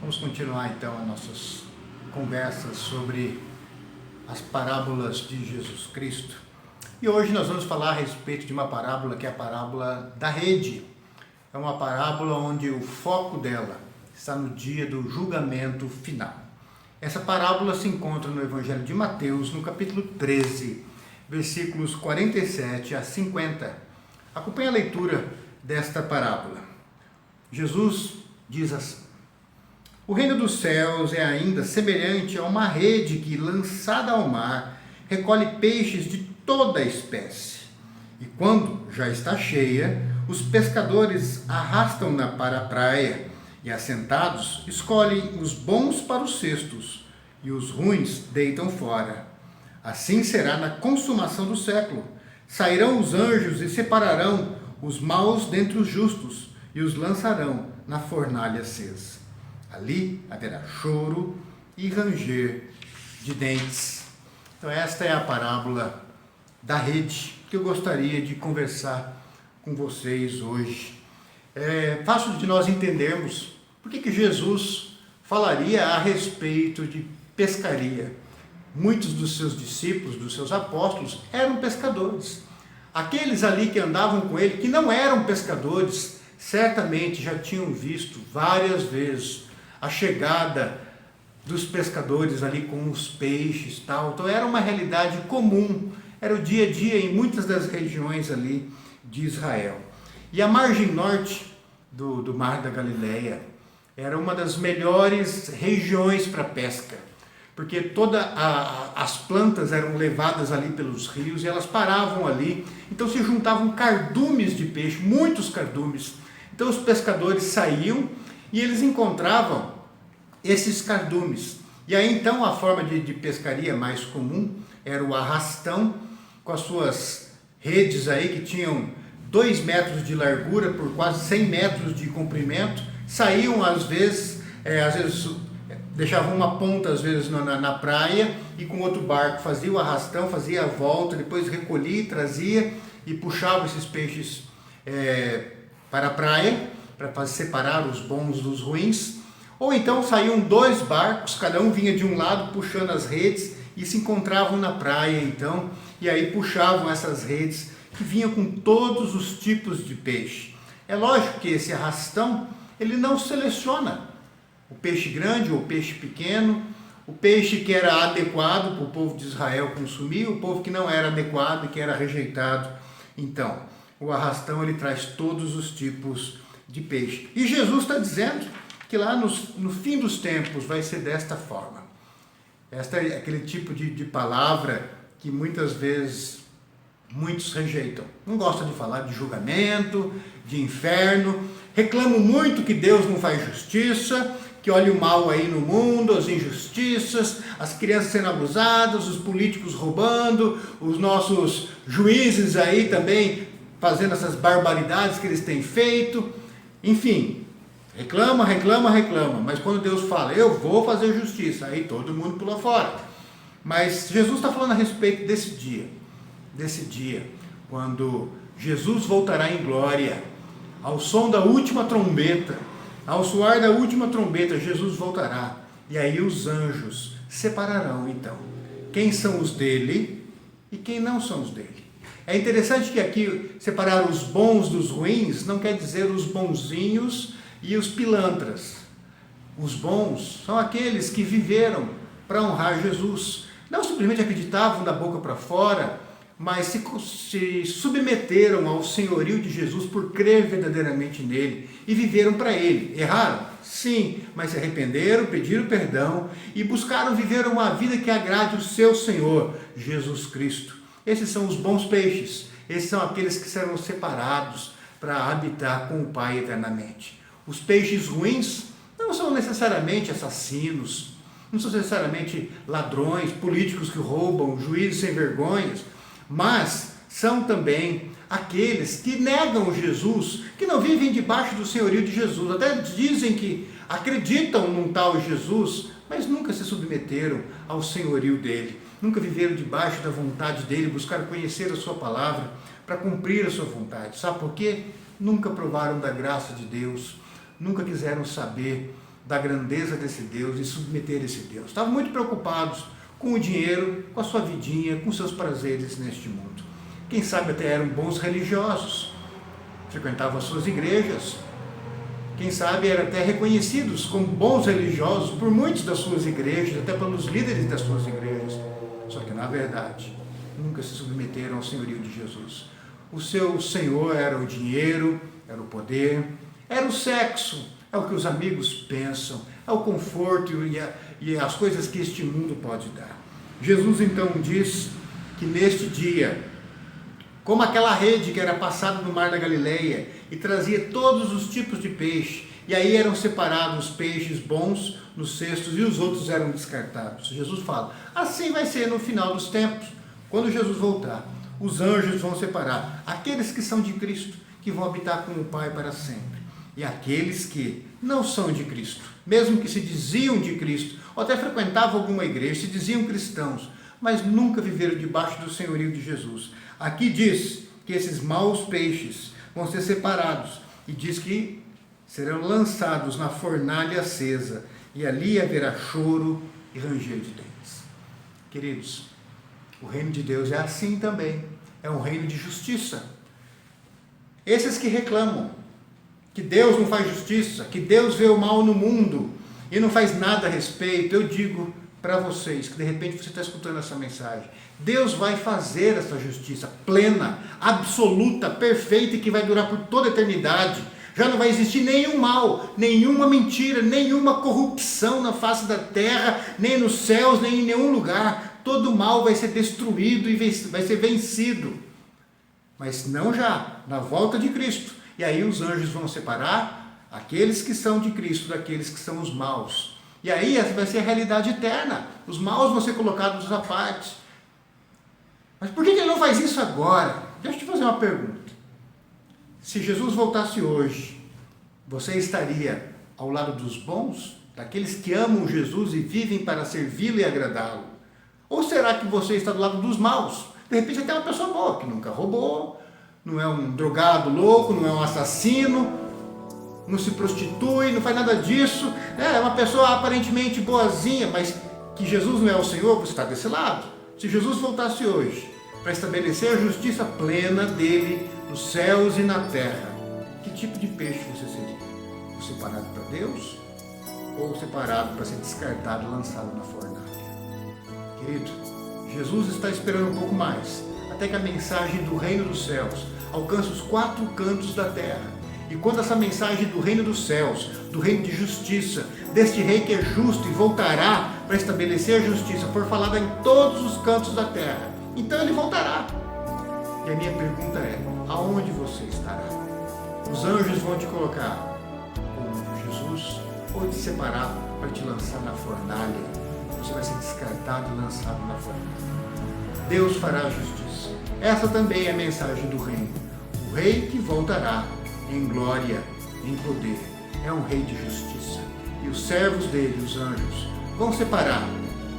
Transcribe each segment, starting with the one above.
Vamos continuar então as nossas conversas sobre as parábolas de Jesus Cristo. E hoje nós vamos falar a respeito de uma parábola que é a parábola da rede. É uma parábola onde o foco dela está no dia do julgamento final. Essa parábola se encontra no Evangelho de Mateus, no capítulo 13, versículos 47 a 50. Acompanhe a leitura desta parábola. Jesus diz assim: o reino dos céus é ainda semelhante a uma rede que, lançada ao mar, recolhe peixes de toda a espécie. E quando já está cheia, os pescadores arrastam-na para a praia e, assentados, escolhem os bons para os cestos e os ruins deitam fora. Assim será na consumação do século. Sairão os anjos e separarão os maus dentre os justos e os lançarão na fornalha acesa. Ali haverá choro e ranger de dentes. Então esta é a parábola da rede que eu gostaria de conversar com vocês hoje. É fácil de nós entendermos por que Jesus falaria a respeito de pescaria. Muitos dos seus discípulos, dos seus apóstolos, eram pescadores. Aqueles ali que andavam com ele, que não eram pescadores, certamente já tinham visto várias vezes a chegada dos pescadores ali com os peixes e tal. Então era uma realidade comum, era o dia a dia em muitas das regiões ali de Israel. E a margem norte do Mar da Galileia era uma das melhores regiões para pesca, porque todas as plantas eram levadas ali pelos rios e elas paravam ali, então se juntavam cardumes de peixe, muitos cardumes. Então os pescadores saíam e eles encontravam esses cardumes. E aí então a forma de pescaria mais comum era o arrastão, com as suas redes aí que tinham 2 metros de largura por quase 100 metros de comprimento. Saíam às vezes deixavam uma ponta às vezes na praia e com outro barco fazia o arrastão, fazia a volta, depois recolhia, trazia e puxava esses peixes para a praia, para separar os bons dos ruins. Ou então saíam 2 barcos, cada um vinha de um lado puxando as redes e se encontravam na praia então, e aí puxavam essas redes que vinham com todos os tipos de peixe. É lógico que esse arrastão, ele não seleciona o peixe grande ou o peixe pequeno, o peixe que era adequado para o povo de Israel consumir, o povo que não era adequado e que era rejeitado. Então, o arrastão ele traz todos os tipos de peixe. E Jesus está dizendo que lá no fim dos tempos vai ser desta forma. Esta é aquele tipo de palavra que muitas vezes muitos rejeitam. Não gostam de falar de julgamento, de inferno, reclamam muito que Deus não faz justiça, que olha o mal aí no mundo, as injustiças, as crianças sendo abusadas, os políticos roubando, os nossos juízes aí também fazendo essas barbaridades que eles têm feito, enfim. Reclama, mas quando Deus fala, eu vou fazer justiça, aí todo mundo pula fora. Mas Jesus está falando a respeito desse dia, quando Jesus voltará em glória, ao som da última trombeta, ao soar da última trombeta, Jesus voltará, e aí os anjos separarão então, quem são os dele e quem não são os dele. É interessante que aqui separar os bons dos ruins não quer dizer os bonzinhos e os pilantras. Os bons são aqueles que viveram para honrar Jesus. Não simplesmente acreditavam da boca para fora, mas se submeteram ao senhorio de Jesus por crer verdadeiramente nele e viveram para ele. Erraram? Sim, mas se arrependeram, pediram perdão e buscaram viver uma vida que agrade o seu Senhor, Jesus Cristo. Esses são os bons peixes. Esses são aqueles que serão separados para habitar com o Pai eternamente. Os peixes ruins não são necessariamente assassinos, não são necessariamente ladrões, políticos que roubam, juízes sem vergonhas, mas são também aqueles que negam Jesus, que não vivem debaixo do senhorio de Jesus, até dizem que acreditam num tal Jesus, mas nunca se submeteram ao senhorio dele, nunca viveram debaixo da vontade dele, buscaram conhecer a sua palavra para cumprir a sua vontade. Sabe por quê? Nunca provaram da graça de Deus, nunca quiseram saber da grandeza desse Deus e submeter esse Deus. Estavam muito preocupados com o dinheiro, com a sua vidinha, com seus prazeres neste mundo. Quem sabe até eram bons religiosos, frequentavam as suas igrejas. Quem sabe eram até reconhecidos como bons religiosos por muitos das suas igrejas, até pelos líderes das suas igrejas. Só que, na verdade, nunca se submeteram ao senhorio de Jesus. O seu senhor era o dinheiro, era o poder, era o sexo, é o que os amigos pensam, é o conforto e as coisas que este mundo pode dar. Jesus então diz que neste dia, como aquela rede que era passada no mar da Galileia e trazia todos os tipos de peixe, e aí eram separados os peixes bons nos cestos e os outros eram descartados. Jesus fala, assim vai ser no final dos tempos, quando Jesus voltar. Os anjos vão separar aqueles que são de Cristo, que vão habitar com o Pai para sempre, e aqueles que não são de Cristo, mesmo que se diziam de Cristo, ou até frequentavam alguma igreja, se diziam cristãos, mas nunca viveram debaixo do senhorio de Jesus. Aqui diz que esses maus peixes vão ser separados, e diz que serão lançados na fornalha acesa, e ali haverá choro e ranger de dentes. Queridos, o reino de Deus é assim também, é um reino de justiça. Esses que reclamam que Deus não faz justiça, que Deus vê o mal no mundo e não faz nada a respeito, eu digo para vocês, que de repente você está escutando essa mensagem, Deus vai fazer essa justiça plena, absoluta, perfeita e que vai durar por toda a eternidade. Já não vai existir nenhum mal, nenhuma mentira, nenhuma corrupção na face da terra, nem nos céus, nem em nenhum lugar. Todo mal vai ser destruído e vai ser vencido. Mas não já, na volta de Cristo. E aí os anjos vão separar aqueles que são de Cristo daqueles que são os maus. E aí essa vai ser a realidade eterna. Os maus vão ser colocados à parte. Mas por que ele não faz isso agora? Deixa eu te fazer uma pergunta. Se Jesus voltasse hoje, você estaria ao lado dos bons? Daqueles que amam Jesus e vivem para servi-lo e agradá-lo? Ou será que você está do lado dos maus? De repente até uma pessoa boa, que nunca roubou, não é um drogado louco, não é um assassino, não se prostitui, não faz nada disso, é uma pessoa aparentemente boazinha, mas que Jesus não é o Senhor, você está desse lado. Se Jesus voltasse hoje para estabelecer a justiça plena dele nos céus e na terra, que tipo de peixe você seria? Separado para Deus ou separado para ser descartado e lançado na fornalha? Querido, Jesus está esperando um pouco mais, até que a mensagem do reino dos céus alcance os 4 cantos da terra. E quando essa mensagem do reino dos céus, do reino de justiça, deste rei que é justo e voltará para estabelecer a justiça, for falada em todos os cantos da terra, então ele voltará. E a minha pergunta é, aonde você estará? Os anjos vão te colocar com Jesus ou te separar para te lançar na fornalha? Você vai ser descartado e lançado na fornalha. Deus fará a justiça. Essa também é a mensagem do reino. O rei que voltará em glória, em poder. É um rei de justiça. E os servos dele, os anjos, vão separar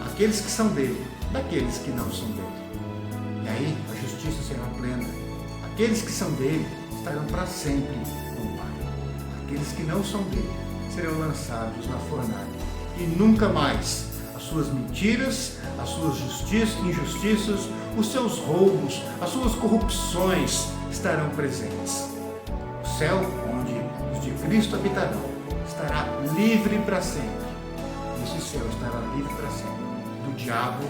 aqueles que são dele daqueles que não são dele. E aí a justiça será plena. Aqueles que são dele estarão para sempre com o Pai. Aqueles que não são dele serão lançados na fornalha. E nunca mais as suas mentiras, as suas injustiças, os seus roubos, as suas corrupções estarão presentes. O céu, onde os de Cristo habitarão, estará livre para sempre. Esse céu estará livre para sempre do diabo,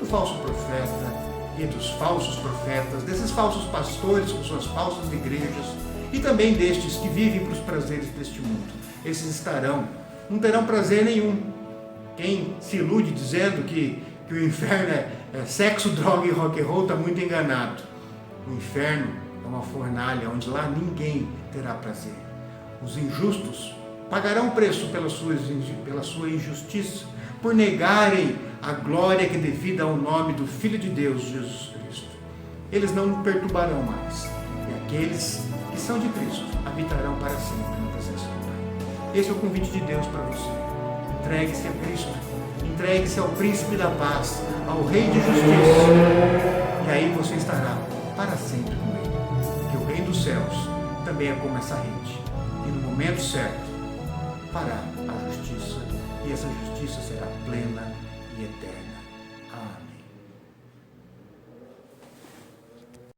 do falso profeta e dos falsos profetas, desses falsos pastores com suas falsas igrejas e também destes que vivem para os prazeres deste mundo. Esses não terão prazer nenhum. Quem se ilude dizendo que o inferno é sexo, droga e rock and roll está muito enganado. O inferno é uma fornalha onde lá ninguém terá prazer. Os injustos pagarão preço pela sua injustiça, por negarem a glória que é devida ao nome do Filho de Deus, Jesus Cristo. Eles não perturbarão mais. E aqueles que são de Cristo habitarão para sempre na presença do Pai. Esse é o convite de Deus para você. Entregue-se a Cristo, entregue-se ao Príncipe da Paz, ao Rei de Justiça, e aí você estará para sempre com Ele, porque o Reino dos Céus também é como essa rede, e no momento certo, fará a justiça, e essa justiça será plena e eterna. Amém.